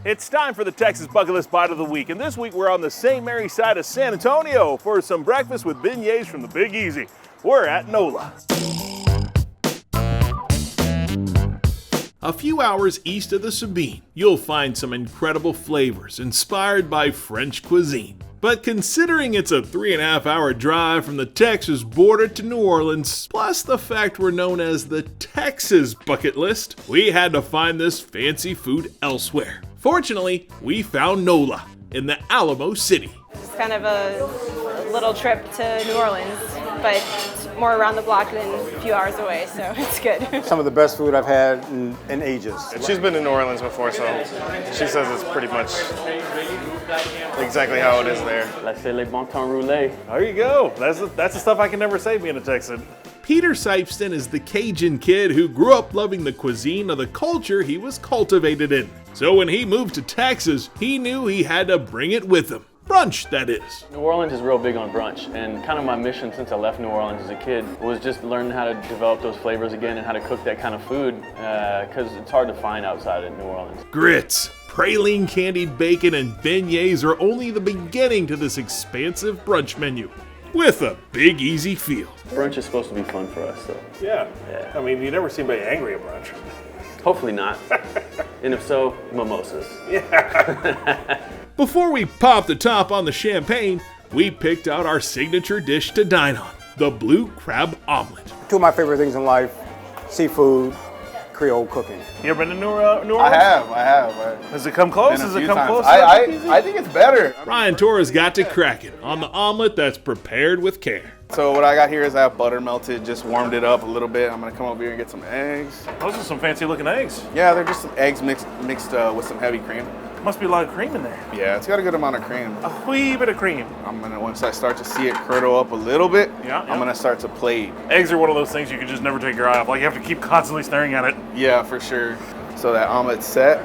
It's time for the Texas Bucket List Bite of the Week, and this week we're on the St. Mary side of San Antonio for some breakfast with beignets from the Big Easy. We're at NOLA. A few hours east of the Sabine, you'll find some incredible flavors inspired by French cuisine. But considering it's a 3.5-hour drive from the Texas border to New Orleans, plus the fact we're known as the Texas Bucket List, we had to find this fancy food elsewhere. Fortunately, we found NOLA in the Alamo City. It's kind of a little trip to New Orleans, but it's more around the block than a few hours away, so it's good. Some of the best food I've had in ages. She's been to New Orleans before, so she says it's pretty much exactly how it is there. Laissez les bon temps rouler. There you go. That's the stuff I can never say being a Texan. Peter Sipeston is the Cajun kid who grew up loving the cuisine of the culture he was cultivated in. So when he moved to Texas, he knew he had to bring it with him. Brunch, that is. New Orleans is real big on brunch, and kind of my mission since I left New Orleans as a kid was just learning how to develop those flavors again and how to cook that kind of food, because it's hard to find outside of New Orleans. Grits, praline candied bacon, and beignets are only the beginning to this expansive brunch menu, with a Big Easy feel. Brunch is supposed to be fun for us, so. Yeah. I mean, you never see anybody angry at brunch. Hopefully not. And if so, mimosas. Before we pop the top on the champagne, we picked out our signature dish to dine on, the blue crab omelet. Two of my favorite things in life, seafood, Creole cooking. You ever been to New Orleans? I have. Does it come close? Been a Does it few come times. close? I think it's better. Ryan Torres got to cracking on the omelet that's prepared with care. So what I got here is I have butter melted, just warmed it up a little bit. I'm gonna come over here and get some eggs. Those are some fancy looking eggs. Yeah, they're just some eggs mixed with some heavy cream. Must be a lot of cream in there. Yeah, it's got a good amount of cream. A wee bit of cream. Once I start to see it curdle up a little bit, Yeah. I'm gonna start to plate. Eggs are one of those things you can just never take your eye off. Like you have to keep constantly staring at it. Yeah, for sure. So that omelet's set.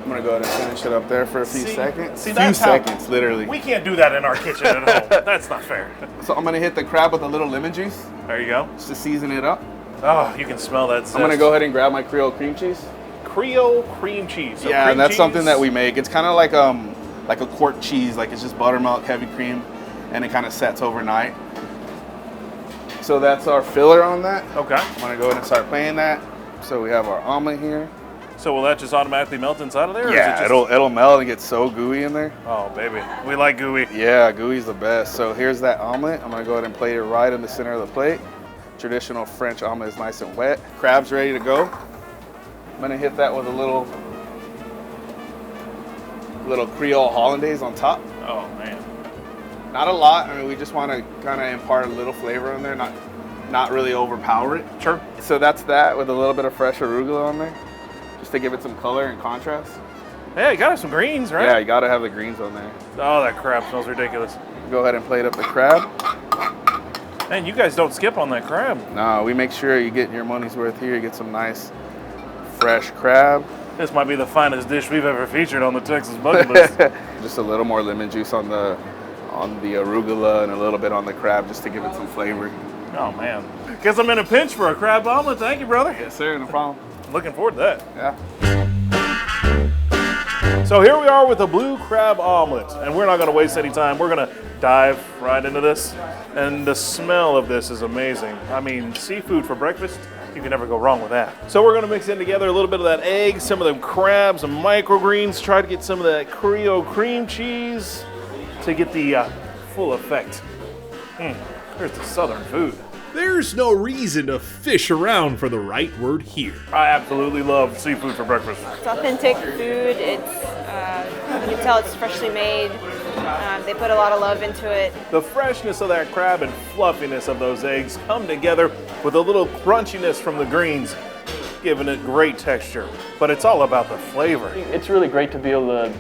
I'm gonna go ahead and finish it up there for a few seconds. Seconds, literally. We can't do that in our kitchen at home. That's not fair. So I'm gonna hit the crab with a little lemon juice, There you go. just to season it up. Oh, you can smell that zest. I'm gonna go ahead and grab my Creole cream cheese. Creole cream cheese. So Yeah, cream and that's cheese. something that we make. It's kind of like a quart cheese, like it's just buttermilk, heavy cream, and it kind of sets overnight. So that's our filler on that. Okay. I'm gonna go ahead and start playing that. So we have our omelet here. So will that just automatically melt inside of there? Or Yeah, is it just... it'll melt and get so gooey in there. Oh, baby. We like gooey. Yeah, gooey's the best. So here's that omelet. I'm gonna go ahead and plate it right in the center of the plate. Traditional French omelet is nice and wet. Crab's ready to go. I'm gonna hit that with a little Creole hollandaise on top. Oh, man. Not a lot. I mean, we just want to kind of impart a little flavor in there, not really overpower it. Sure. So that's that with a little bit of fresh arugula on there, just to give it some color and contrast. Yeah, you gotta have some greens, right? Yeah, you gotta have the greens on there. Oh, that crab smells ridiculous. Go ahead and plate up the crab. Man, you guys don't skip on that crab. No, we make sure you get your money's worth here. You get some nice, fresh crab. This might be the finest dish we've ever featured on the Texas Bucket List. Just a little more lemon juice on the arugula and a little bit on the crab, just to give it some flavor. Oh, man. Guess I'm in a pinch for a crab omelet. Thank you, brother. Yes, sir. No problem. Looking forward to that. Yeah. So here we are with a blue crab omelet, and we're not going to waste any time. We're going to dive right into this, and the smell of this is amazing. I mean, seafood for breakfast, you can never go wrong with that. So we're going to mix in together a little bit of that egg, some of the crabs, some microgreens, try to get some of that Creole cream cheese to get the full effect. There's the southern food. There's no reason to fish around for the right word here. I absolutely love seafood for breakfast. It's authentic food. It's you can tell it's freshly made. They put a lot of love into it. The freshness of that crab and fluffiness of those eggs come together with a little crunchiness from the greens, giving it great texture. But it's all about the flavor. It's really great to be able to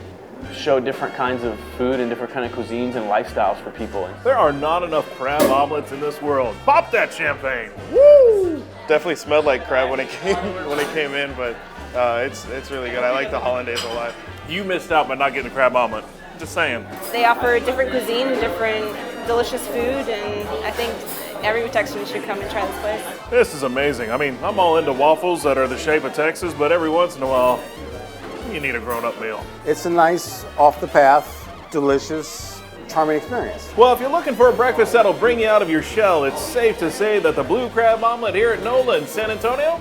show different kinds of food and different kind of cuisines and lifestyles for people. There are not enough crab omelets in this world. Pop that champagne! Woo! Definitely smelled like crab when it came in, but it's really good. I like the hollandaise a lot. You missed out by not getting a crab omelet. Just saying. They offer different cuisine and different delicious food, and I think every Texan should come and try this place. This is amazing. I mean, I'm all into waffles that are the shape of Texas, but every once in a while, you need a grown-up meal. It's a nice, off-the-path, delicious, charming experience. Well, if you're looking for a breakfast that'll bring you out of your shell, it's safe to say that the blue crab omelet here at NOLA in San Antonio,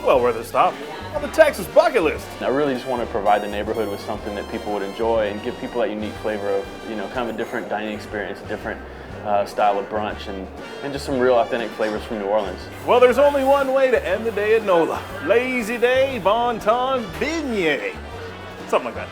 well, worth a stop on the Texas bucket list. I really just want to provide the neighborhood with something that people would enjoy and give people that unique flavor of, kind of a different dining experience, a different style of brunch, and just some real authentic flavors from New Orleans. Well, there's only one way to end the day at NOLA. Lazy day, bon ton, beignet. Something like that.